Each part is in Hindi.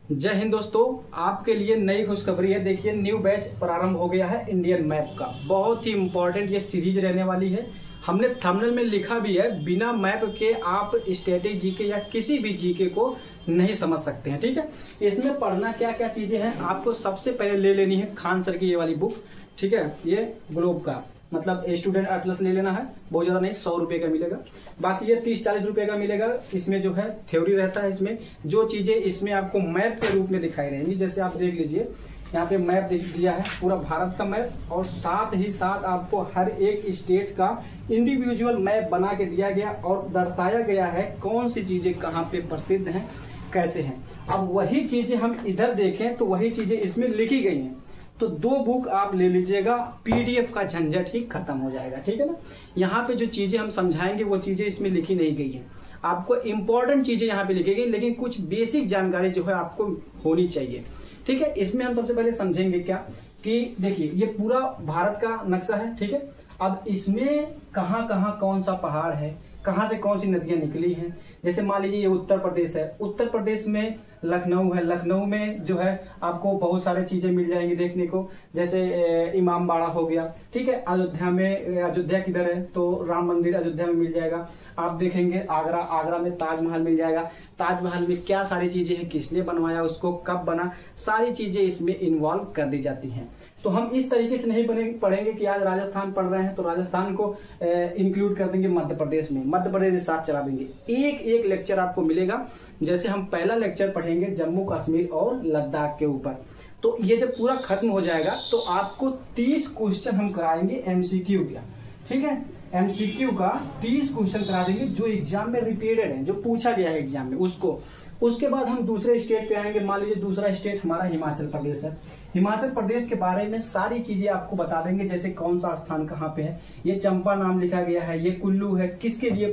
जय हिंद दोस्तों, आपके लिए नई खुशखबरी है। देखिए, न्यू बैच प्रारंभ हो गया है इंडियन मैप का। बहुत ही इंपॉर्टेंट ये सीरीज रहने वाली है। हमने थंबनेल में लिखा भी है, बिना मैप के आप स्टैटिक जीके या किसी भी जीके को नहीं समझ सकते हैं। ठीक है, इसमें पढ़ना क्या क्या चीजें हैं, आपको सबसे पहले ले लेनी है खान सर की ये वाली बुक। ठीक है, ये ग्लोब का मतलब स्टूडेंट एटलस ले लेना है। बहुत ज्यादा नहीं, 100 रुपए का मिलेगा। बाकी ये 30-40 रुपए का मिलेगा। इसमें जो है थ्योरी रहता है। इसमें जो चीजें इसमें आपको मैप के रूप में दिखाई रहेंगी, जैसे आप देख लीजिए यहाँ पे मैप दिया है, पूरा भारत का मैप, और साथ ही साथ आपको हर एक स्टेट का इंडिविजुअल मैप बना के दिया गया और दर्शाया गया है कौन सी चीजें कहाँ पे प्रसिद्ध हैं, कैसे हैं। अब वही चीजें हम इधर देखें तो वही चीजें इसमें लिखी गई हैं। तो 2 बुक आप ले लीजिएगा, पीडीएफ का झंझट ही खत्म हो जाएगा। ठीक है ना, यहाँ पे जो चीजें हम समझाएंगे वो चीजें इसमें लिखी नहीं गई है। आपको इंपॉर्टेंट चीजें यहाँ पे लिखी गई, लेकिन कुछ बेसिक जानकारी जो है आपको होनी चाहिए। ठीक है, इसमें हम सबसे पहले समझेंगे क्या कि देखिए ये पूरा भारत का नक्शा है। ठीक है, अब इसमें कहाँ कहाँ कौन सा पहाड़ है, कहाँ से कौन सी नदियां निकली हैं। जैसे मान लीजिए ये उत्तर प्रदेश है, उत्तर प्रदेश में लखनऊ है। लखनऊ में जो है आपको बहुत सारी चीजें मिल जाएंगी देखने को, जैसे इमामबाड़ा हो गया। ठीक है, अयोध्या में, अयोध्या किधर है तो राम मंदिर अयोध्या में मिल जाएगा। आप देखेंगे आगरा, आगरा में ताजमहल मिल जाएगा। ताजमहल में क्या सारी चीजें हैं, किसने बनवाया उसको, कब बना, सारी चीजें इसमें इन्वॉल्व कर दी जाती हैं। तो हम इस तरीके से नहीं पढ़ेंगे कि आज राजस्थान पढ़ रहे हैं तो राजस्थान को इंक्लूड कर देंगे मध्य प्रदेश में, मध्य प्रदेश साथ चला देंगे। एक एक लेक्चर आपको मिलेगा। जैसे हम पहला लेक्चर पढ़ेंगे जम्मू कश्मीर और लद्दाख के ऊपर, तो ये जब पूरा खत्म हो जाएगा तो आपको 30 क्वेश्चन हम कराएंगे एमसीक्यू का। ठीक है, एमसीक्यू का 30 क्वेश्चन करा देंगे जो एग्जाम में रिपीटेड है, जो पूछा गया है एग्जाम में उसको। उसके बाद हम दूसरे स्टेट पे आएंगे। मान लीजिए दूसरा स्टेट हमारा हिमाचल प्रदेश है। हिमाचल प्रदेश के बारे में सारी चीजें आपको बता देंगे, जैसे कौन सा स्थान कहाँ पे है, ये चंपा नाम लिखा गया है, ये कुल्लू है किसके लिए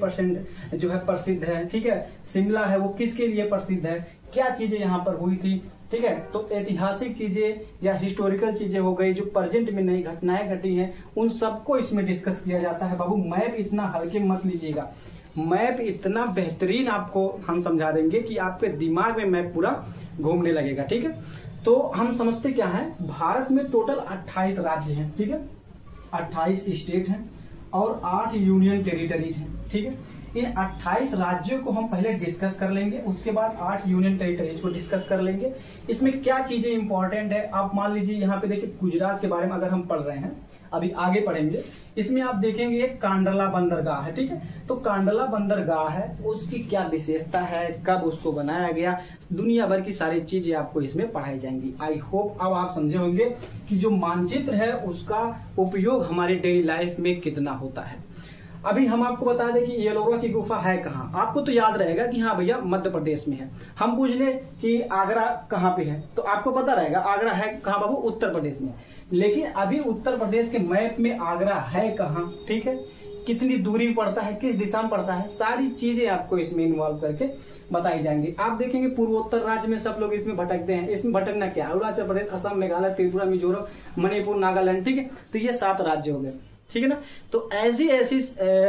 जो है प्रसिद्ध है। ठीक है, शिमला है वो किसके लिए प्रसिद्ध है, क्या चीजें यहाँ पर हुई थी। ठीक है, तो ऐतिहासिक चीजें या हिस्टोरिकल चीजें हो गई, जो प्रेजेंट में नई घटनाएं घटी हैं, उन सबको इसमें डिस्कस किया जाता है। बाबू मैप इतना हल्के मत लीजिएगा, मैप इतना बेहतरीन आपको हम समझा देंगे कि आपके दिमाग में मैप पूरा घूमने लगेगा। ठीक है, तो हम समझते क्या है, भारत में टोटल 28 राज्य हैं। ठीक है, 28 स्टेट हैं और 8 यूनियन टेरिटरीज हैं। ठीक है, इन 28 राज्यों को हम पहले डिस्कस कर लेंगे, उसके बाद 8 यूनियन टेरिटरीज को डिस्कस कर लेंगे। इसमें क्या चीजें इंपॉर्टेंट है, आप मान लीजिए यहाँ पे देखिए गुजरात के बारे में अगर हम पढ़ रहे हैं, अभी आगे पढ़ेंगे, इसमें आप देखेंगे एक कांडला बंदरगाह है। ठीक है, तो कांडला बंदरगाह है, उसकी क्या विशेषता है, कब उसको बनाया गया, दुनिया भर की सारी चीजें आपको इसमें पढ़ाई जाएंगी। आई होप अब आप समझे होंगे कि जो मानचित्र है उसका उपयोग हमारे डेली लाइफ में कितना होता है। अभी हम आपको बता दें कि येलोरा की गुफा है कहाँ। आपको तो याद रहेगा कि हाँ भैया मध्य प्रदेश में है। हम पूछ ले कि आगरा कहाँ पे है, तो आपको पता रहेगा आगरा है कहाँ बाबू, उत्तर प्रदेश में। लेकिन अभी उत्तर प्रदेश के मैप में आगरा है कहाँ, ठीक है, कितनी दूरी पड़ता है, किस दिशा में पड़ता है, सारी चीजें आपको इसमें इन्वॉल्व करके बताई जाएंगी। आप देखेंगे पूर्वोत्तर राज्य में सब लोग इसमें भटकते हैं। इसमें भटकना क्या, अरुणाचल प्रदेश, असम, मेघालय, त्रिपुरा, मिजोरम, मणिपुर, नागालैंड। ठीक है, तो ये 7 राज्य हो गए। ठीक है ना, तो ऐसी ऐसी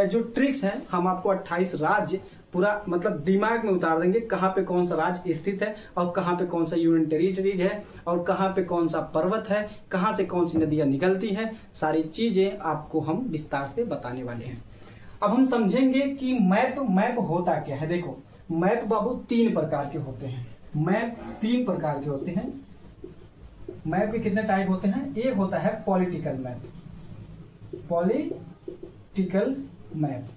जो ट्रिक्स हैं हम आपको 28 राज्य पूरा मतलब दिमाग में उतार देंगे, कहाँ पे कौन सा राज्य स्थित है और कहाँ पे कौन सा यूनियन टेरिटरीज है और कहाँ पे कौन सा पर्वत है, कहाँ से कौन सी नदियां निकलती हैं, सारी चीजें आपको हम विस्तार से बताने वाले हैं। अब हम समझेंगे कि मैप होता क्या है। देखो, मैप बाबू 3 प्रकार के होते हैं। मैप 3 प्रकार के होते हैं। मैप के कितने टाइप होते हैं, एक होता है पॉलिटिकल मैप, पॉलिटिकल मैप,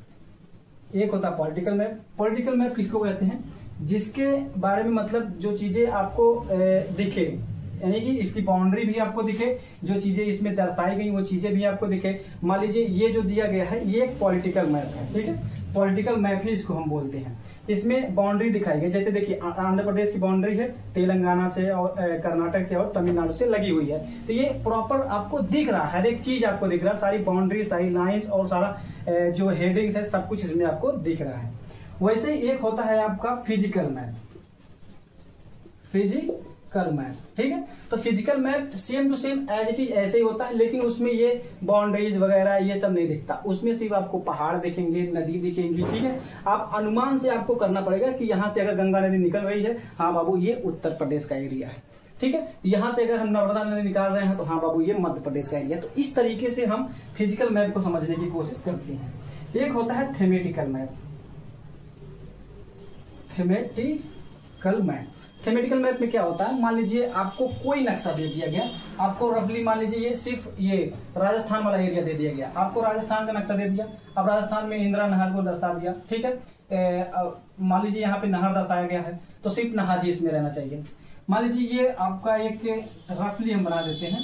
एक होता है पॉलिटिकल मैप। पॉलिटिकल मैप किसको कहते हैं, जिसके बारे में मतलब जो चीजें आपको दिखे, यानी कि इसकी बाउंड्री भी आपको दिखे, जो चीजें इसमें दर्शाई गई वो चीजें भी आपको दिखे। मान लीजिए ये जो दिया गया है ये एक पॉलिटिकल मैप है। ठीक है, पॉलिटिकल मैप ही इसको हम बोलते हैं। इसमें बाउंड्री दिखाई गई, जैसे देखिए आंध्र प्रदेश की बाउंड्री है तेलंगाना से और कर्नाटक से और तमिलनाडु से लगी हुई है। तो ये प्रॉपर आपको दिख रहा है, हर एक चीज आपको दिख रहा है, सारी बाउंड्री, सारी लाइंस और सारा जो हेडिंग्स है सब कुछ इसमें आपको दिख रहा है। वैसे ही एक होता है आपका physical map, physical physical map, ठीक है। तो physical map same to same as it is ऐसे ही होता है, लेकिन उसमें ये बाउंड्रीज वगैरह ये सब नहीं दिखता, उसमें सिर्फ आपको पहाड़ दिखेंगे, नदी दिखेंगी, ठीक है। आप अनुमान से आपको करना पड़ेगा कि यहाँ से अगर गंगा नदी निकल रही है, हाँ बाबू ये उत्तर प्रदेश का एरिया है, ठीक है। यहाँ से अगर हम नर्मदा नदी निकाल रहे हैं तो हाँ बाबू ये मध्य प्रदेश का एरिया। तो इस तरीके से हम फिजिकल मैप को समझने की कोशिश करते हैं। एक होता है thematical map. Thematical map, thematical map में क्या होता है, मान लीजिए आपको कोई नक्शा दे दिया गया, आपको रफली मान लीजिए ये सिर्फ ये राजस्थान वाला एरिया दे दिया गया, आपको राजस्थान का नक्शा दे दिया। अब राजस्थान में इंदिरा नहर को दर्शा दिया, ठीक है। मान लीजिए यहाँ पे नहर दर्शाया गया है तो सिर्फ नहर ही इसमें रहना चाहिए। मान लीजिए ये आपका एक रफली हम बना देते हैं,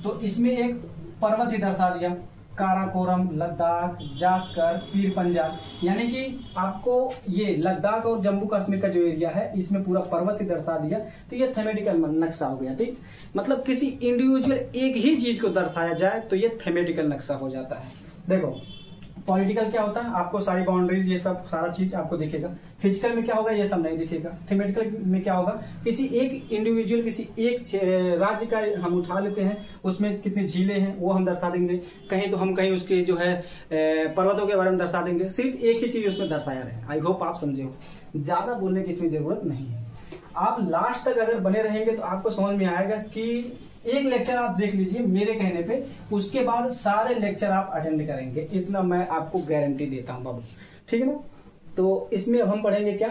तो इसमें एक पर्वत ही दर्शा दिया, काराकोरम, लद्दाख, जास्कर, पीर पंजाल, यानी कि आपको ये लद्दाख और जम्मू कश्मीर का जो एरिया है इसमें पूरा पर्वत ही दर्शा दिया, तो ये थेमेटिकल नक्शा हो गया, ठीक। मतलब किसी इंडिविजुअल एक ही चीज को दर्शाया जाए तो ये थेमेटिकल नक्शा हो जाता है। देखो पॉलिटिकल क्या होता है, आपको सारी बाउंड्रीज ये सब सारा चीज आपको दिखेगा। फिजिकल में क्या होगा, ये सब नहीं दिखेगा। थेमेटिकल में क्या होगा, किसी एक इंडिविजुअल किसी एक राज्य का हम उठा लेते हैं, उसमें कितनी झीलें हैं वो हम दर्शा देंगे, कहीं तो हम कहीं उसके जो है पर्वतों के बारे में दर्शा देंगे, सिर्फ एक ही चीज उसमें दर्शाया रहे। आई होप आप समझे हो, ज्यादा बोलने की इतनी जरूरत नहीं है। आप लास्ट तक अगर बने रहेंगे तो आपको समझ में आएगा कि एक लेक्चर आप देख लीजिए मेरे कहने पे, उसके बाद सारे लेक्चर आप अटेंड करेंगे, इतना मैं आपको गारंटी देता हूं बाबू, ठीक है ना। तो इसमें अब हम पढ़ेंगे क्या,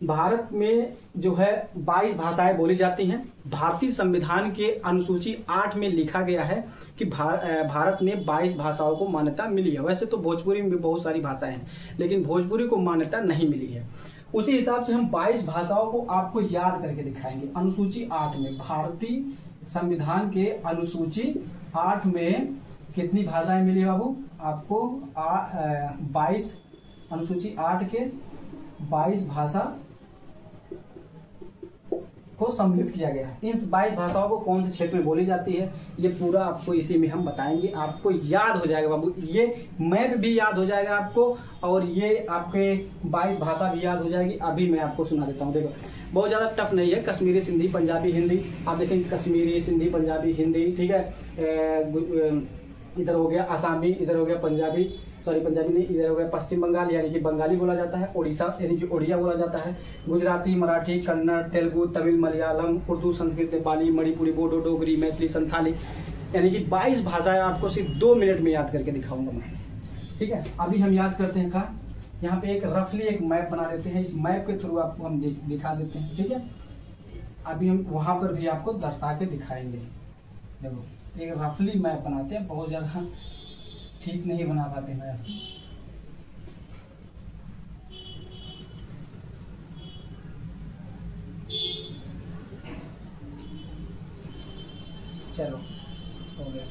भारत में जो है 22 भाषाएं बोली जाती हैं। भारतीय संविधान के अनुसूची 8 में लिखा गया है कि भारत में 22 भाषाओं को मान्यता मिली है। वैसे तो भोजपुरी में भी बहुत सारी भाषाएं हैं, लेकिन भोजपुरी को मान्यता नहीं मिली है। उसी हिसाब से हम 22 भाषाओं को आपको याद करके दिखाएंगे। अनुसूची 8 में, भारतीय संविधान के अनुसूची 8 में कितनी भाषाएं मिली बाबू आपको, 22 अनुसूची 8 के 22 भाषा को सम्मिलित किया गया है। इन 22 भाषाओं को कौन से क्षेत्र में बोली जाती है ये पूरा आपको इसी में हम बताएंगे, आपको याद हो जाएगा बाबू, ये मैप भी याद हो जाएगा आपको और ये आपके 22 भाषा भी याद हो जाएगी। अभी मैं आपको सुना देता हूँ, देखो बहुत ज्यादा टफ नहीं है। कश्मीरी, सिंधी, पंजाबी, हिंदी, आप देखेंगे कश्मीरी, सिंधी, पंजाबी, हिंदी, ठीक है। इधर हो गया आसामी, इधर हो गया पंजाबी, सॉरी पंजाबी नहीं, इधर हो गया पश्चिम बंगाल यानी कि बंगाली बोला जाता है, उड़ीसा यानी कि उड़िया बोला जाता है, गुजराती, मराठी, कन्नड़, तेलुगु, तमिल, मलयालम, उर्दू, संस्कृत, नेपाली, मणिपुरी, बोडो, डोगरी, मैथिली, संथाली, यानी कि 22 भाषाएं आपको सिर्फ 2 मिनट में याद करके दिखाऊंगा मैं, ठीक है। अभी हम याद करते हैं कहाँ, यहाँ पे एक रफली एक मैप बना देते हैं, इस मैप के थ्रू आपको हम दिखा देते हैं, ठीक है। अभी हम वहां पर भी आपको दर्शा के दिखाएंगे। देखो एक रफली मैप बनाते हैं, बहुत ज्यादा ठीक नहीं बना पाते मैप। चलो हो गया,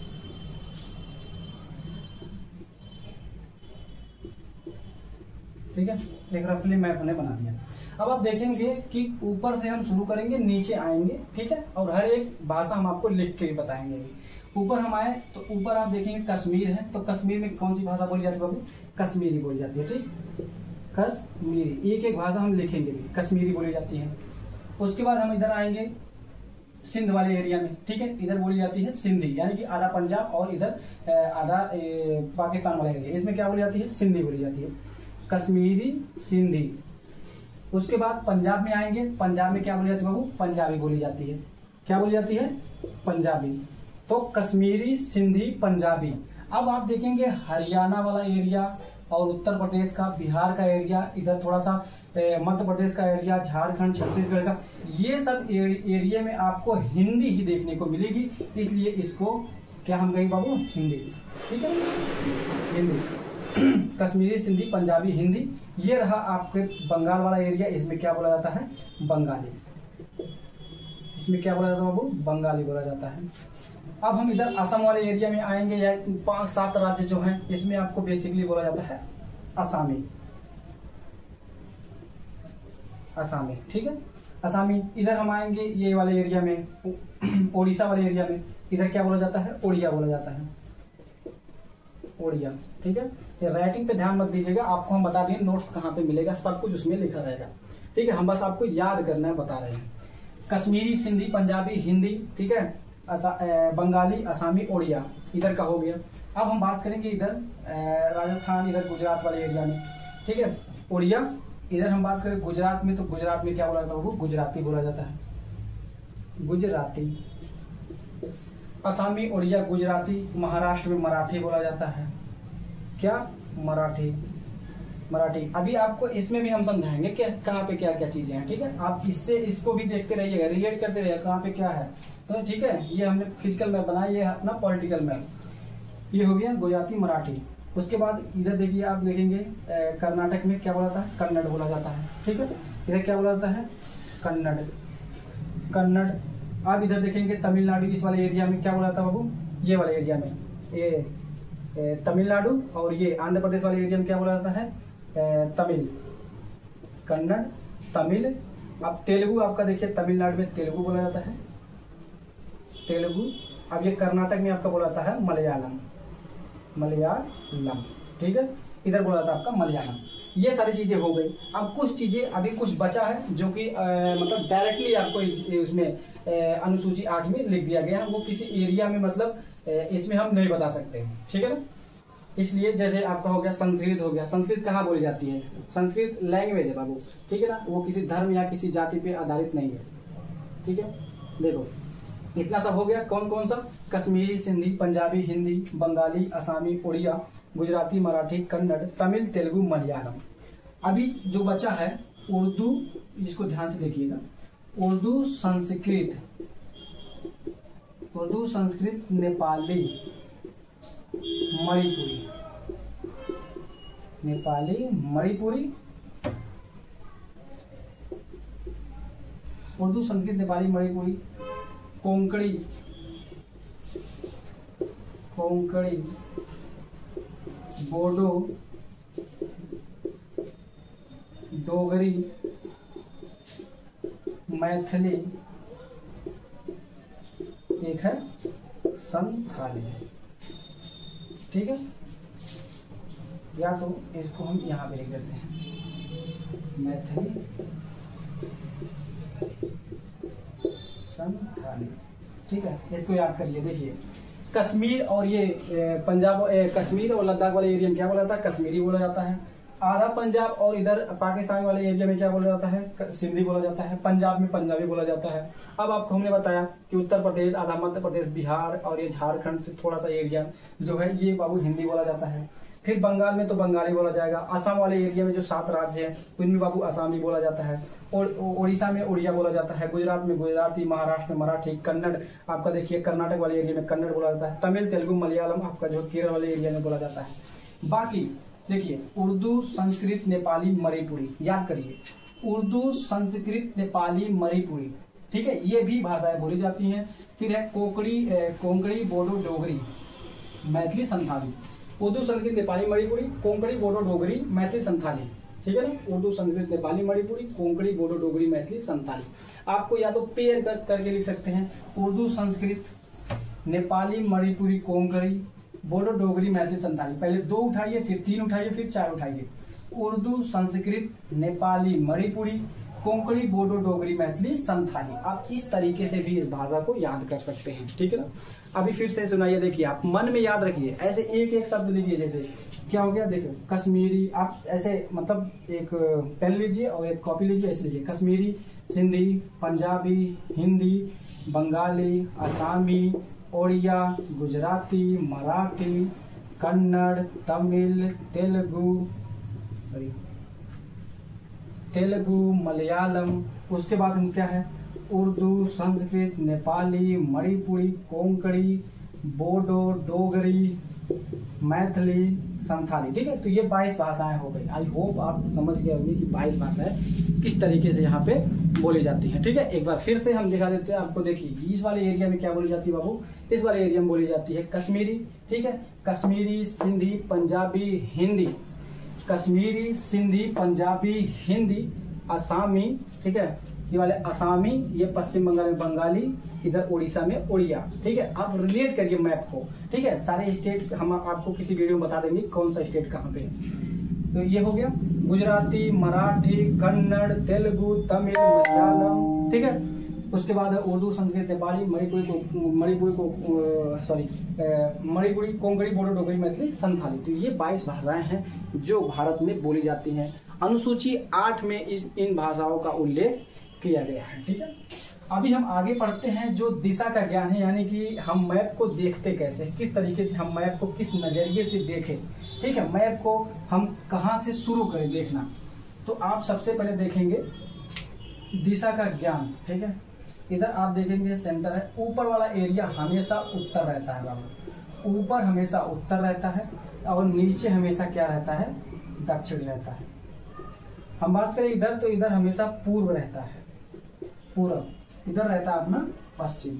ठीक है। एक रफली मैप हमने बना दिया। अब आप देखेंगे कि ऊपर से हम शुरू करेंगे, नीचे आएंगे, ठीक है, और हर एक भाषा हम आपको लिख के भी बताएंगे। ऊपर हम आए तो ऊपर आप देखेंगे कश्मीर है, तो कश्मीर में कौन सी भाषा बोली जाती है बाबू, कश्मीरी बोली जाती है, ठीक, कश्मीरी। एक एक भाषा हम लिखेंगे भी, कश्मीरी बोली जाती है। उसके बाद हम इधर आएंगे सिंध वाले एरिया में, ठीक है, इधर बोली जाती है सिंधी, यानी कि आधा पंजाब और इधर आधा पाकिस्तान वाला एरिया, इसमें क्या बोली जाती है, सिंधी बोली जाती है, कश्मीरी, सिंधी। उसके बाद पंजाब में आएंगे, पंजाब में क्या बोली जाती है बाबू, पंजाबी बोली जाती है। क्या बोली जाती है, पंजाबी। तो कश्मीरी, सिंधी, पंजाबी। अब आप देखेंगे हरियाणा वाला एरिया और उत्तर प्रदेश का, बिहार का एरिया, इधर थोड़ा सा मध्य प्रदेश का एरिया, झारखंड, छत्तीसगढ़ का, ये सब एरिया में आपको हिंदी ही देखने को मिलेगी, इसलिए इसको क्या हम कहेंगे बाबू, हिंदी, ठीक है, हिंदी। कश्मीरी, सिंधी, पंजाबी, हिंदी। ये रहा आपके बंगाल वाला एरिया, इसमें क्या बोला जाता है, बंगाली। इसमें क्या बोला जाता है बाबू, बंगाली बोला जाता है। अब हम इधर असम वाले एरिया में आएंगे, या 5-7 राज्य जो हैं, इसमें आपको बेसिकली बोला जाता है असामी, असामी, ठीक है, असामी। इधर हम आएंगे ये वाले एरिया में, ओडिशा वाले एरिया में, इधर क्या बोला जाता है, ओडिया बोला जाता है, ओडिया, ठीक है। ये राइटिंग पे ध्यान मत दीजिएगा, आपको हम बता दें नोट्स कहाँ पे मिलेगा, सब कुछ उसमें लिखा रहेगा, ठीक है। हम बस आपको याद करना है, बता रहे हैं। कश्मीरी, सिंधी, पंजाबी, हिंदी, ठीक है, बंगाली, असमी, उड़िया इधर का हो गया। अब हम बात करेंगे इधर राजस्थान, इधर गुजरात वाले एरिया में, ठीक है, उड़िया। इधर हम बात करें गुजरात में, तो गुजरात में क्या बोला जाता है, वो गुजराती बोला जाता है, गुजराती। असमी, उड़िया, गुजराती। महाराष्ट्र में मराठी बोला जाता है, क्या, मराठी, मराठी। अभी आपको इसमें भी हम समझाएंगे कि कहाँ पे क्या क्या चीजें हैं, ठीक है। आप इससे इसको भी देखते रहिएगा, रिलेट करते रहिएगा कहाँ पे क्या है, तो ठीक है। ये हमने फिजिकल मैप बनाया, ये अपना पॉलिटिकल मैप, ये हो गया गुजराती, मराठी। उसके बाद इधर देखिए, आप देखेंगे कर्नाटक में क्या बोला जाता है, कन्नड़ बोला जाता है, ठीक है। इधर क्या बोला जाता है, कन्नड़, कन्नड़। आप इधर देखेंगे तमिलनाडु, इस वाले एरिया में क्या बोला जाता है बाबू, ये वाले एरिया में, ये तमिलनाडु, और ये आंध्र प्रदेश वाले एरिया में क्या बोला जाता है, तमिल, कन्नड़, तमिल। अब तेलुगु आपका देखिए, तमिलनाडु में तेलुगु बोला जाता है, तेलुगु। अब ये कर्नाटक में आपका बोला जाता है मलयालम, मलयालम, ठीक है। इधर बोला जाता है आपका मलयालम। ये सारी चीजें हो गई। अब कुछ चीजें अभी कुछ बचा है जो कि मतलब डायरेक्टली आपको उसमें अनुसूची 8 में लिख दिया गया है, वो किसी एरिया में मतलब इसमें हम नहीं बता सकते, ठीक है ना। इसलिए जैसे आपका हो गया संस्कृत, हो गया, संस्कृत कहाँ बोली जाती है, संस्कृत लैंग्वेज है बाबू, ठीक है ना, वो किसी धर्म या किसी जाति पे आधारित नहीं है, ठीक है। देखो इतना सब हो गया। कौन कौन सा, कश्मीरी, सिंधी, पंजाबी, हिंदी, बंगाली, असमी, उड़िया, गुजराती, मराठी, कन्नड़, तमिल, तेलुगु, मलयालम। अभी जो बचा है उर्दू, इसको ध्यान से देखिएगा, उर्दू, संस्कृत, उर्दू, संस्कृत, नेपाली, मणिपुरी, नेपाली, मणिपुरी, उर्दू, संस्कृत, नेपाली, मणिपुरी, कोंकणी, कोंकणी, बोडो, डोगरी, मैथिली, एक है संथाली, ठीक है। या तो इसको हम यहाँ पे लिख देते हैं, मैथिली, संथाली, ठीक है। इसको याद करिए। देखिए कश्मीर और ये पंजाब, कश्मीर और लद्दाख वाले एरिया में क्या बोला जाता है, कश्मीरी बोला जाता है। आधा पंजाब और इधर पाकिस्तान वाले एरिया में क्या बोला जाता है, सिंधी बोला जाता है। पंजाब में पंजाबी बोला जाता है। अब आपको हमने बताया कि उत्तर प्रदेश, आधा मध्य प्रदेश, बिहार और ये झारखंड से थोड़ा सा एरिया जो है ये बाबू हिंदी बोला जाता है। फिर बंगाल में तो बंगाली बोला जाएगा। असम वाले एरिया में जो 7 राज्य हैं उनमें बाबू असमी बोला जाता है। और उड़ीसा में उड़िया बोला जाता है। गुजरात में गुजराती, महाराष्ट्र में मराठी, कन्नड़ आपका देखिए कर्नाटक वाले एरिया में कन्नड़ बोला जाता है। तमिल, तेलुगु, मलयालम आपका जो केरल वाले एरिया में बोला जाता है। बाकी देखिए उर्दू, संस्कृत, नेपाली, मणिपुरी, याद करिए उर्दू, संस्कृत, नेपाली, मणिपुरी, ठीक है, ये भी भाषाएं बोली जाती हैं। फिर है कोंकणी, बोडो, डोगरी, मैथिली, संथाली। उर्दू, संस्कृत, नेपाली, मणिपुरी, कोंकणी, बोडो, डोगरी, मैथिली, संथाली, ठीक है ना। उर्दू, संस्कृत, नेपाली, मणिपुरी, कोंकणी, बोडो, डोगरी, मैथिली, संथाली। आपको या तो पेयर करके लिख सकते हैं, उर्दू, संस्कृत, नेपाली, मणिपुरी, कोंकणी, बोडो, डोगरी, मैथिली, संथाली। पहले 2 उठाइए, फिर 3 उठाइए, फिर 4 उठाइए। उर्दू, संस्कृत, नेपाली, मणिपुरी, कोंकणी, बोडो, डोगरी, मैथिली, संथाली। आप इस तरीके से भी इस भाषा को याद कर सकते हैं, ठीक है ना। अभी फिर से सुनाइए, देखिए आप मन में याद रखिए, ऐसे एक एक शब्द लीजिए। जैसे क्या हो गया, देखो कश्मीरी, आप ऐसे मतलब एक पेन लीजिए और एक कॉपी लीजिए, ऐसे लीजिए, कश्मीरी, सिंधी, पंजाबी, हिंदी, बंगाली, असमी, उड़िया, गुजराती, मराठी, कन्नड़, तमिल, तेलुगु, मलयालम। उसके बाद हम क्या है, उर्दू, संस्कृत, नेपाली, मणिपुरी, कोंकणी, बोडो, डोगरी, मैथिली, संथाली, ठीक है। तो ये 22 भाषाएं हो गई। आई होप आप समझ गए होंगे कि 22 भाषाएं किस तरीके से यहाँ पे बोली जाती हैं, ठीक है। एक बार फिर से हम दिखा देते हैं आपको। देखिए इस वाले एरिया में क्या बोली जाती है बाबू, इस वाले एरिया में बोली जाती है कश्मीरी, ठीक है। कश्मीरी, सिंधी, पंजाबी, हिंदी, कश्मीरी, सिंधी, पंजाबी, हिंदी, असमी, ठीक है, ये वाले असमी, ये पश्चिम बंगाल में बंगाली, इधर उड़ीसा में उड़िया, ठीक है। आप रिलेट करिए मैप को, ठीक है। सारे स्टेट हम आपको किसी वीडियो में बता देंगे कौन सा स्टेट कहाँ पे है। तो ये हो गया गुजराती, मराठी, कन्नड़, तेलुगु, तमिल, मलयालम, ठीक है। उसके बाद है उर्दू, संस्कृत, नेपाली, मणिपुरी, कोंकणी, बोडो, डोगरी, मैथिली, संथाली। तो ये 22 भाषाएं हैं जो भारत में बोली जाती हैं। अनुसूची 8 में इन भाषाओं का उल्लेख किया गया है। ठीक है, अभी हम आगे पढ़ते हैं जो दिशा का ज्ञान है, यानी कि हम मैप को देखते कैसे, किस तरीके से हम मैप को किस नजरिए से देखें। ठीक है, मैप को हम कहाँ से शुरू करें देखना। तो आप सबसे पहले देखेंगे दिशा का ज्ञान। ठीक है, इधर आप देखेंगे सेंटर है, ऊपर वाला एरिया हमेशा उत्तर रहता है बाबू, ऊपर हमेशा उत्तर रहता है और नीचे हमेशा क्या रहता है, दक्षिण रहता है। हम बात करें इधर, तो इधर हमेशा पूर्व रहता है, पूर्व, इधर रहता है अपना पश्चिम।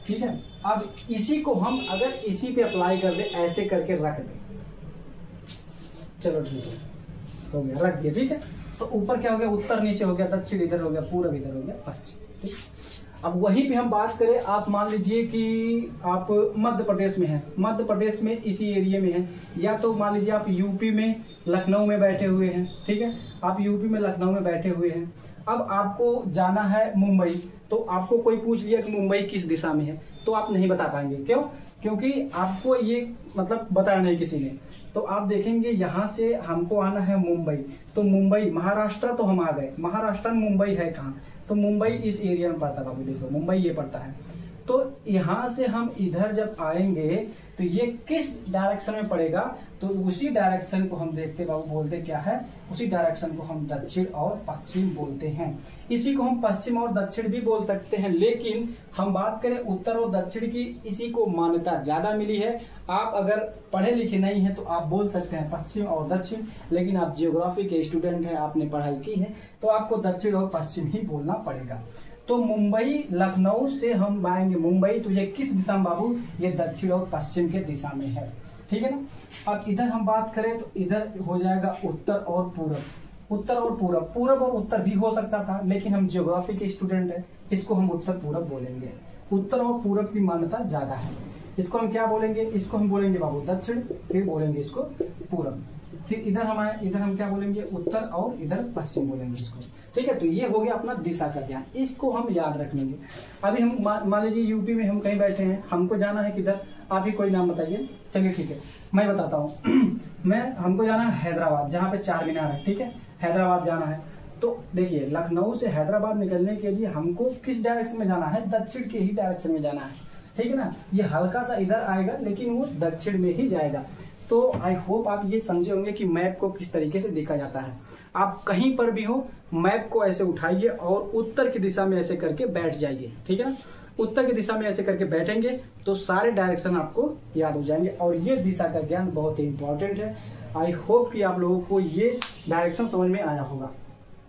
ठीक है, अब इसी को हम अगर इसी पे अप्लाई कर दे, ऐसे करके रख दे, चलो ठीक है, हो गया, रख दिया। ठीक है, तो ऊपर क्या हो गया, उत्तर नीचे हो गया, दक्षिण इधर हो गया, पूर्व इधर हो गया, पश्चिम। ठीक, अब वहीं पे हम बात करें, आप मान लीजिए कि आप मध्य प्रदेश में हैं, मध्य प्रदेश में इसी एरिया में हैं, या तो मान लीजिए आप यूपी में लखनऊ में बैठे हुए हैं। ठीक है, आप यूपी में लखनऊ में बैठे हुए हैं। अब आपको जाना है मुंबई, तो आपको कोई पूछ लिया कि मुंबई किस दिशा में है, तो आप नहीं बता पाएंगे। क्यों? क्योंकि आपको ये मतलब बताया नहीं किसी ने। तो आप देखेंगे यहाँ से हमको आना है मुंबई, तो मुंबई महाराष्ट्र, तो हम आ गए महाराष्ट्र में। मुंबई है कहाँ? तो मुंबई इस एरिया में पड़ता है बाबू, देखो मुंबई ये पड़ता है। तो यहाँ से हम इधर जब आएंगे तो ये किस डायरेक्शन में पड़ेगा, तो उसी डायरेक्शन को हम देखते बाबू बोलते क्या है, उसी डायरेक्शन को हम दक्षिण और पश्चिम बोलते हैं। इसी को हम पश्चिम और दक्षिण भी बोल सकते हैं, लेकिन हम बात करें उत्तर और दक्षिण की, इसी को मान्यता ज्यादा मिली है। आप अगर पढ़े लिखे नहीं है तो आप बोल सकते हैं पश्चिम और दक्षिण, लेकिन आप जियोग्राफी के स्टूडेंट हैं, आपने पढ़ाई की है, तो आपको दक्षिण और पश्चिम ही बोलना पड़ेगा। तो मुंबई, लखनऊ से हम आएंगे मुंबई, तो ये किस दिशा में बाबू, ये दक्षिण और पश्चिम के दिशा में है। ठीक है ना। अब इधर हम बात करें तो इधर हो जाएगा उत्तर और पूरब, उत्तर और पूरब, पूरब और उत्तर भी हो सकता था, लेकिन हम ज्योग्राफी के स्टूडेंट हैं, इसको हम उत्तर पूरब बोलेंगे। उत्तर और पूरब की मान्यता ज्यादा है, इसको हम क्या बोलेंगे, इसको हम बोलेंगे बाबू दक्षिण, फिर बोलेंगे इसको पूरब। फिर इधर हम आए, इधर हम क्या बोलेंगे, उत्तर, और इधर पश्चिम बोलेंगे इसको। ठीक है, तो ये हो गया अपना दिशा का ज्ञान, इसको हम याद रख लेंगे। अभी हम मान लीजिए यूपी में हम कहीं बैठे हैं, हमको जाना है किधर, आप ही कोई नाम बताइए। चलिए ठीक है, मैं बताता हूँ हमको जाना है हैदराबाद, जहाँ पे चार मीनार है। ठीक है, हैदराबाद जाना है। तो देखिए लखनऊ से हैदराबाद निकलने के लिए हमको किस डायरेक्शन में जाना है, दक्षिण के ही डायरेक्शन में जाना है। ठीक है ना, ये हल्का सा इधर आएगा लेकिन वो दक्षिण में ही जाएगा। तो आई होप आप ये समझे होंगे कि मैप को किस तरीके से देखा जाता है। आप कहीं पर भी हो, मैप को ऐसे उठाइए और उत्तर की दिशा में ऐसे करके बैठ जाइए। ठीक है ना, उत्तर की दिशा में ऐसे करके बैठेंगे तो सारे डायरेक्शन आपको याद हो जाएंगे, और ये दिशा का ज्ञान बहुत ही इंपॉर्टेंट है। आई होप कि आप लोगों को ये डायरेक्शन समझ में आया होगा।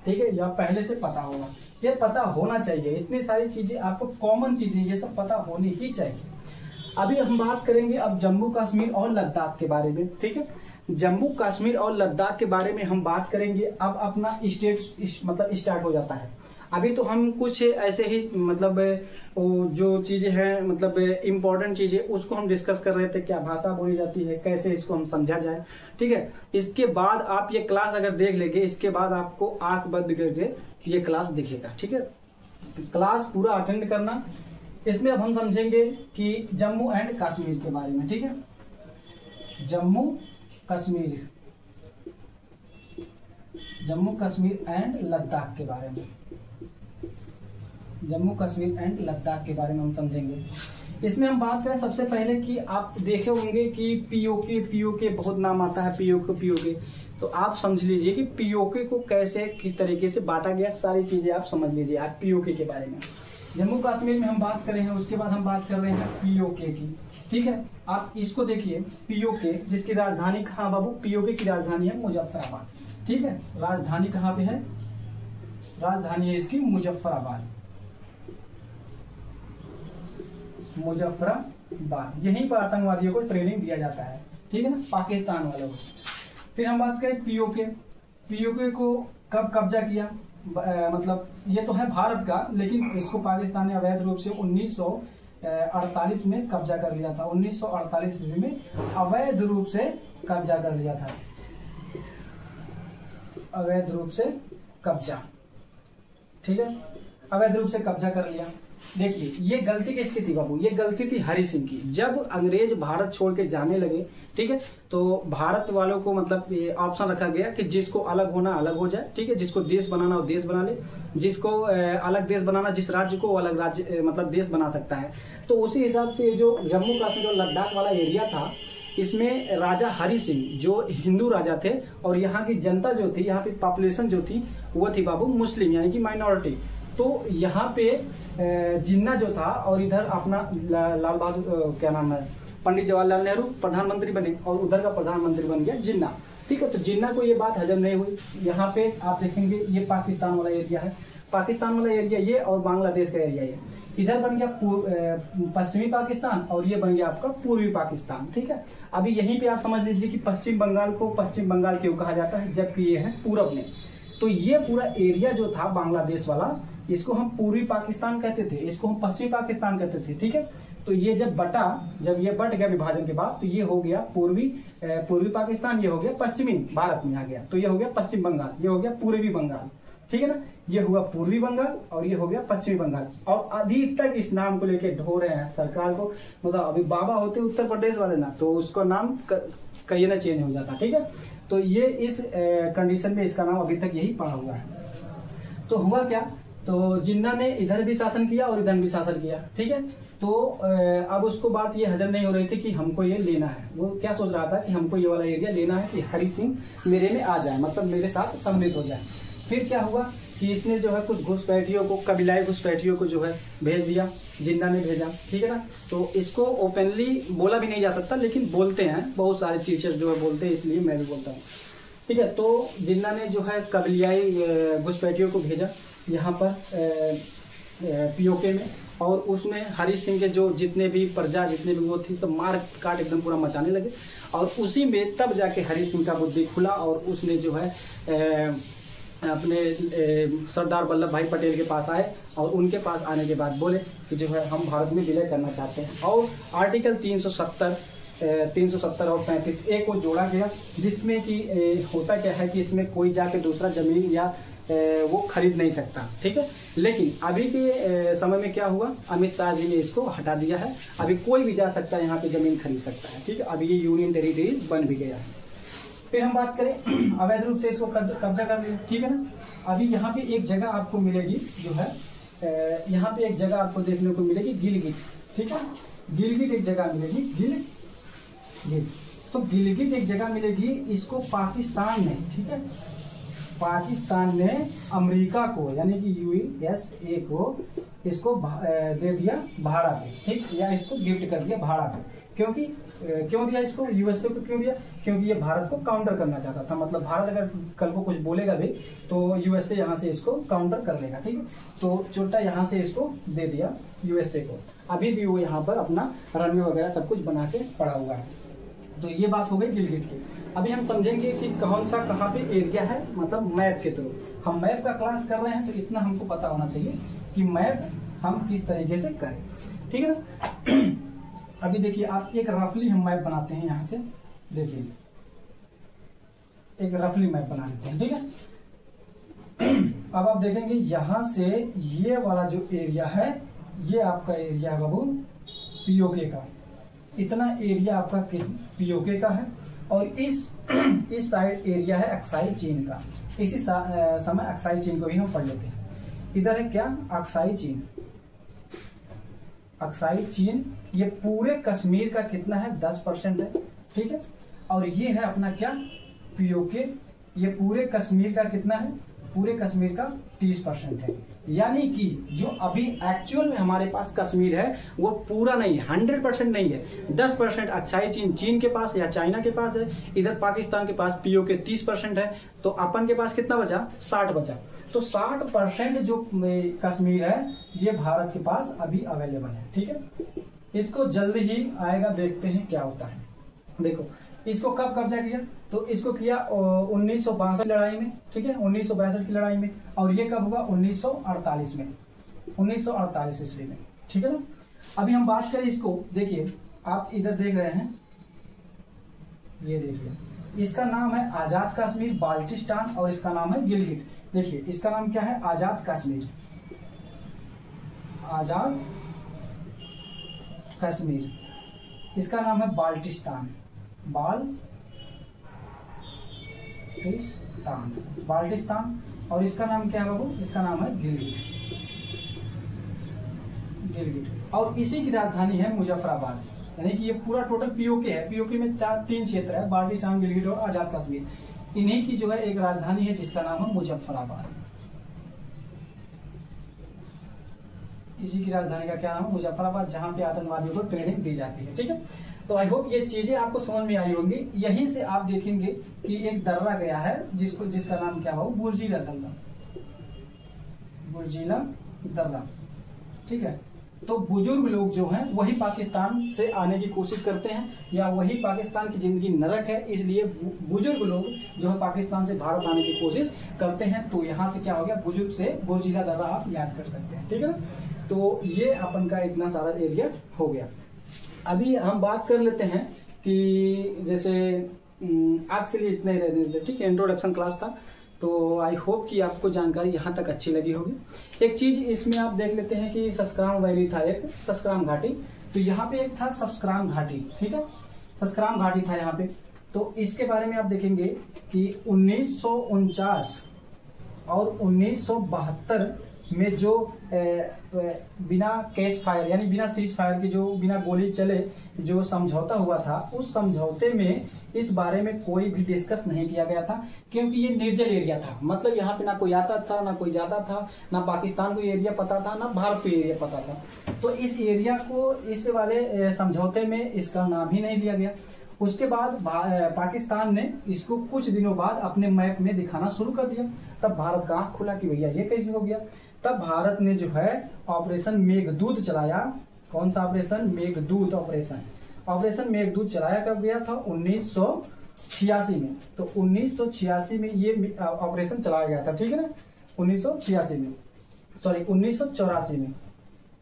ठीक है, या पहले से पता होगा, ये पता होना चाहिए। इतनी सारी चीजें आपको कॉमन चीजें, ये सब पता होनी ही चाहिए। अभी हम बात करेंगे अब जम्मू कश्मीर और लद्दाख के बारे में। ठीक है, जम्मू कश्मीर और लद्दाख के बारे में हम बात करेंगे। अब अपना स्टेट मतलब स्टार्ट हो जाता है। अभी तो हम कुछ ऐसे ही मतलब जो चीजें हैं, मतलब इम्पोर्टेंट चीजें, उसको हम डिस्कस कर रहे थे, क्या भाषा बोली जाती है, कैसे इसको हम समझा जाए। ठीक है, इसके बाद आप ये क्लास अगर देख लेंगे, इसके बाद आपको आंख बंद करके ये क्लास दिखेगा। ठीक है, क्लास पूरा अटेंड करना। इसमें अब हम समझेंगे कि जम्मू एंड कश्मीर के बारे में। ठीक है, जम्मू कश्मीर, जम्मू कश्मीर एंड लद्दाख के बारे में, जम्मू कश्मीर एंड लद्दाख के बारे में हम समझेंगे। इसमें हम बात करें सबसे पहले कि आप देखे होंगे कि पीओके, पीओके बहुत नाम आता है, पीओके पीओके। तो आप समझ लीजिए कि पीओके को कैसे किस तरीके से बांटा गया, सारी चीजें आप समझ लीजिए आज पीओके के बारे में। जम्मू कश्मीर में हम बात कर रहे हैं, उसके बाद हम बात कर रहे हैं पीओके की। ठीक है, आप इसको देखिए, पीओके जिसकी राजधानी कहाँ बाबू, पीओके की राजधानी है मुजफ्फराबाद। ठीक है, राजधानी कहाँ पे है, राजधानी है इसकी मुजफ्फराबाद, मुजफ्फराबाद। यहीं पर आतंकवादियों को ट्रेनिंग दिया जाता है। ठीक है ना, पाकिस्तान वालों को। फिर हम बात करें पीओके, पीओके को कब कब्जा किया, मतलब ये तो है भारत का, लेकिन इसको पाकिस्तान ने अवैध रूप से 1948 में कब्जा कर लिया था। 1948 ईस्वी में अवैध रूप से कब्जा कर लिया था, अवैध रूप से कब्जा। ठीक है, अवैध रूप से कब्जा कर लिया। देखिए ये गलती किसकी थी बाबू, ये गलती थी हरि सिंह की। जब अंग्रेज भारत छोड़ के जाने लगे, ठीक है, तो भारत वालों को मतलब ये ऑप्शन रखा गया कि जिसको अलग होना अलग हो जाए, ठीक है, जिसको देश बनाना वो देश बना ले, जिसको अलग देश बनाना, जिस राज्य को अलग राज्य मतलब देश बना सकता है। तो उसी हिसाब से जो जम्मू कश्मीर और लद्दाख वाला एरिया था, इसमें राजा हरि सिंह जो हिंदू राजा थे, और यहाँ की जनता जो थी, यहाँ पे पॉपुलेशन जो थी वो थी बाबू मुस्लिम, यानी कि माइनॉरिटी। तो यहाँ पे जिन्ना जो था, और इधर अपना लाल बहादुर क्या नाम है, पंडित जवाहरलाल नेहरू प्रधानमंत्री बने, और उधर का प्रधानमंत्री बन गया जिन्ना। ठीक है, तो जिन्ना को ये बात हजम नहीं हुई। यहाँ पे आप देखेंगे ये पाकिस्तान वाला एरिया है, पाकिस्तान वाला एरिया ये, और बांग्लादेश का एरिया ये। इधर बन गया पश्चिमी पाकिस्तान, और ये बन गया आपका पूर्वी पाकिस्तान। ठीक है, अभी यहीं पे आप समझ लीजिए कि पश्चिम बंगाल को पश्चिम बंगाल क्यों कहा जाता है, जबकि ये है पूरब में। तो ये पूरा एरिया जो था बांग्लादेश वाला, इसको हम पूर्वी पाकिस्तान कहते थे, इसको हम पश्चिमी पाकिस्तान कहते थे। ठीक है, तो ये जब ये बट गया विभाजन के बाद, तो ये हो गया पूर्वी पाकिस्तान, ये हो गया पश्चिमी भारत में आ गया, तो ये हो गया पश्चिम बंगाल, ये हो गया पूर्वी बंगाल। ठीक है ना, ये हुआ पूर्वी बंगाल और ये हो गया पश्चिमी बंगाल। और अभी तक इस नाम को लेके ढो रहे हैं सरकार को, मतलब अभी बाबा होते उत्तर प्रदेश वाले ना, तो उसका नाम कहीं ना चेंज हो जाता। ठीक है, तो ये इस कंडीशन में इसका नाम अभी तक यही पड़ा हुआ है। तो हुआ क्या, तो जिन्ना ने इधर भी शासन किया और इधर भी शासन किया। ठीक है, तो अब उसको बात ये हजम नहीं हो रही थी कि हमको ये लेना है। वो क्या सोच रहा था कि हमको ये वाला एरिया लेना है कि हरि सिंह मेरे में आ जाए, मतलब मेरे साथ सम्मिलित हो जाए। फिर क्या हुआ कि इसने जो है कुछ घुसपैठियों को, कबीलाई घुसपैठियों को जो है भेज दिया, जिन्ना ने भेजा। ठीक है ना, तो इसको ओपनली बोला भी नहीं जा सकता, लेकिन बोलते हैं बहुत सारे टीचर जो है बोलते हैं, इसलिए मैं भी बोलता हूँ। ठीक है, तो जिन्ना ने जो है कबीलाई घुसपैठियों को भेजा यहाँ पर पीओके में, और उसमें हरि सिंह के जो जितने भी प्रजा जितने भी वो थी सब मार काट एकदम पूरा मचाने लगे। और उसी में तब जाके हरि सिंह का बुद्धि खुला, और उसने जो है अपने सरदार वल्लभ भाई पटेल के पास आए, और उनके पास आने के बाद बोले कि जो है हम भारत में विलय करना चाहते हैं। और आर्टिकल 370 और 35A को जोड़ा गया, जिसमें कि होता क्या है कि इसमें कोई जाके दूसरा जमीन या वो खरीद नहीं सकता। ठीक है, लेकिन अभी के समय में क्या हुआ, अमित शाह जी ने इसको हटा दिया है, अभी कोई भी जा सकता है यहाँ पे जमीन खरीद सकता है। ठीक है, अभी ये यूनियन टेरिटरी बन भी गया है। फिर हम बात करें अवैध रूप से इसको कब्जा कर लिया। ठीक है ना, अभी यहाँ पे एक जगह आपको मिलेगी जो है, यहाँ पे एक जगह आपको देखने को मिलेगी गिलगिट। ठीक है, गिलगिट एक जगह मिलेगी, गिलगिट। तो गिलगिट एक जगह मिलेगी, इसको पाकिस्तान ने, ठीक है, पाकिस्तान ने अमेरिका को यानी कि USA को इसको दे दिया भाड़ा पे। ठीक, या इसको गिफ्ट कर दिया भाड़ा पे। क्योंकि क्यों दिया इसको, USA को क्यों दिया, क्योंकि ये भारत को काउंटर करना चाहता था। मतलब भारत अगर कल को कुछ बोलेगा भी तो USA यहाँ से इसको काउंटर कर लेगा। ठीक है, तो चोटा यहाँ से इसको दे दिया USA को। अभी भी वो यहाँ पर अपना रनवे वगैरह सब कुछ बना के पड़ा हुआ है। तो ये बात हो गई गिलगिट की। अभी हम समझेंगे कि कौन सा कहाँ पे एरिया है, मतलब मैप के थ्रू। हम मैप का क्लास कर रहे हैं, तो इतना हमको पता होना चाहिए कि मैप हम किस तरीके से करें। ठीक है ना, अभी देखिए आप, एक रफली हम मैप बनाते हैं। यहाँ से देखिए एक रफली मैप बना लेते हैं। ठीक है, अब आप देखेंगे यहाँ से ये वाला जो एरिया है, ये आपका एरिया है बाबू पीओके का। इतना एरिया आपका पीओके का है, और इस साइड एरिया है अक्साई चीन का। इसी समय अक्साई चीन को भी हम पढ़ लेते हैं। इधर है क्या, अक्साई चीन। अक्साई चीन ये पूरे कश्मीर का कितना है, 10% है। ठीक है, और ये है अपना क्या, पीओके। ये पूरे कश्मीर का कितना है, पूरे कश्मीर का 30% है। यानी कि जो अभी एक्चुअल में हमारे पास कश्मीर है वो पूरा नहीं, 100% नहीं है। 10% अक्साई चीन चीन के पास या चाइना के पास है। इधर पाकिस्तान के पास पीओके 30% है। तो अपन के पास कितना बचा, 60 बचा। तो 60% जो कश्मीर है ये भारत के पास अभी अवेलेबल है। ठीक है, इसको जल्दी ही आएगा, देखते हैं क्या होता है। देखो इसको कब कब्जा किया, तो इसको किया 1962 लड़ाई में। ठीक है, 1962 की लड़ाई में। और ये कब हुआ, 1948 में, 1948 ईस्वी में। ठीक है ना, अभी हम बात करें इसको, देखिए आप इधर देख रहे हैं, ये देखिए इसका नाम है आजाद कश्मीर बाल्टिस्तान, और इसका नाम है गिलगिट। देखिए इसका नाम क्या है, आजाद कश्मीर। आजाद कश्मीर, इसका नाम है बाल्टिस्तान, बाल्टिस्तान। और इसका नाम क्या है बाबू, इसका नाम है गिलगिट। और इसी की राजधानी है मुजफ्फराबाद, यानी कि ये पूरा टोटल पीओके है। पीओके में 3 क्षेत्र है, बाल्टिस्तान, गिलगिट और आजाद कश्मीर। इन्हीं की जो है एक राजधानी है जिसका नाम है मुजफ्फराबाद। इसी की राजधानी का क्या नाम है, मुजफ्फराबाद, जहां पे आतंकवादियों को ट्रेनिंग दी जाती है। ठीक है, तो आई होप ये चीजें आपको समझ में आई होंगी। यहीं से आप देखेंगे कि एक दर्रा गया है जिसका नाम क्या हो, बुर्जीला दर्रा। ठीक है, तो बुजुर्ग लोग जो हैं वही पाकिस्तान से आने की कोशिश करते हैं, या वही पाकिस्तान की जिंदगी नरक है, इसलिए बुजुर्ग लोग जो है पाकिस्तान से भारत आने की कोशिश करते हैं। तो यहाँ से क्या हो गया, बुजुर्ग से बुर्जीला दर्रा आप याद कर सकते हैं। ठीक है ना, तो ये अपन का इतना सारा एरिया हो गया। अभी हम बात कर लेते हैं कि जैसे आज के लिए इतना ही रहने देते। ठीक है, इंट्रोडक्शन क्लास था, तो आई होप कि आपको जानकारी यहाँ तक अच्छी लगी होगी। एक चीज इसमें आप देख लेते हैं कि सस्क्राम वैली था, एक सस्क्राम घाटी। तो यहाँ पे एक था सस्क्राम घाटी। ठीक है, सस्क्राम घाटी था यहाँ पे। तो इसके बारे में आप देखेंगे कि 1949 और 1972 में जो बिना कैश फायर यानी बिना सीज फायर की, जो बिना गोली चले जो समझौता हुआ था, उस समझौते में इस बारे में कोई भी डिस्कस नहीं किया गया था, क्योंकि ये निर्जल एरिया था। मतलब यहाँ पे ना कोई आता था, ना कोई जाता था, ना पाकिस्तान को एरिया पता था, ना भारत को एरिया पता था। तो इस एरिया को इस वाले समझौते में इसका नाम ही नहीं लिया गया। उसके बाद पाकिस्तान ने इसको कुछ दिनों बाद अपने मैप में दिखाना शुरू कर दिया। तब भारत का आंख खुला कि भैया ये कैसे हो गया। तब भारत ने जो है ऑपरेशन मेघदूत चलाया। कौन सा ऑपरेशन, मेघदूत ऑपरेशन मेघदूत चलाया कब गया था, 1986 में। तो 1986 में ये ऑपरेशन चलाया गया था। ठीक है ना,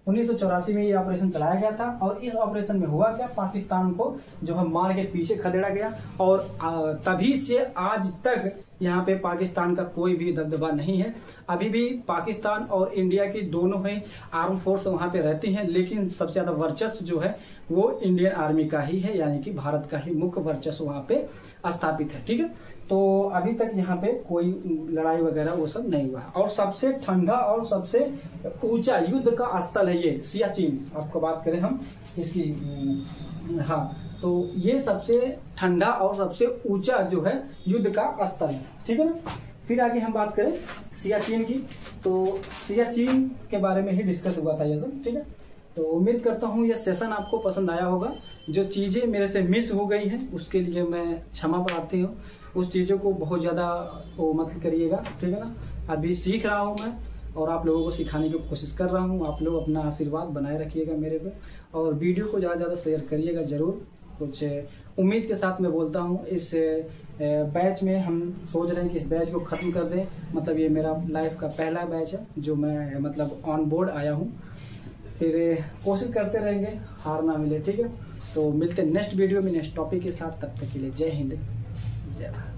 1984 में ये ऑपरेशन चलाया गया था। और इस ऑपरेशन में हुआ क्या, पाकिस्तान को जो है मार के पीछे खदेड़ा गया। और तभी से आज तक यहाँ पे पाकिस्तान का कोई भी दबदबा नहीं है। अभी भी पाकिस्तान और इंडिया की दोनों ही आर्म फोर्स वहां पे रहती हैं, लेकिन सबसे ज्यादा वर्चस्व जो है वो इंडियन आर्मी का ही है, यानी कि भारत का ही मुख्य वर्चस्व वहां पे स्थापित है। ठीक है, तो अभी तक यहाँ पे कोई लड़ाई वगैरह वो सब नहीं हुआ। और सबसे ठंडा और सबसे ऊंचा युद्ध का स्थल है ये सियाचिन। आपको बात करें हम इसकी, हाँ, तो ये सबसे ठंडा और सबसे ऊंचा जो है युद्ध का स्थल है। ठीक है ना, फिर आगे हम बात करें सियाचिन की। तो सियाचिन के बारे में ही डिस्कस हुआ था ये सब। ठीक है, तो उम्मीद करता हूँ ये सेशन आपको पसंद आया होगा। जो चीजें मेरे से मिस हो गई हैं उसके लिए मैं क्षमा प्रार्थी हूँ। उस चीजों को बहुत ज्यादा वो मत करिएगा। ठीक है ना, अभी सीख रहा हूँ मैं और आप लोगों को सिखाने की कोशिश कर रहा हूँ। आप लोग अपना आशीर्वाद बनाए रखिएगा मेरे पे, और वीडियो को ज्यादा ज्यादा शेयर करिएगा जरूर। कुछ उम्मीद के साथ मैं बोलता हूँ, इस बैच में हम सोच रहे हैं कि इस बैच को खत्म कर दें। मतलब ये मेरा लाइफ का पहला बैच है जो मैं मतलब ऑन बोर्ड आया हूँ। फिर कोशिश करते रहेंगे, हार ना मिले। ठीक है, तो मिलते हैं नेक्स्ट वीडियो में नेक्स्ट टॉपिक के साथ। तब तक के लिए जय हिंद, जय भारत।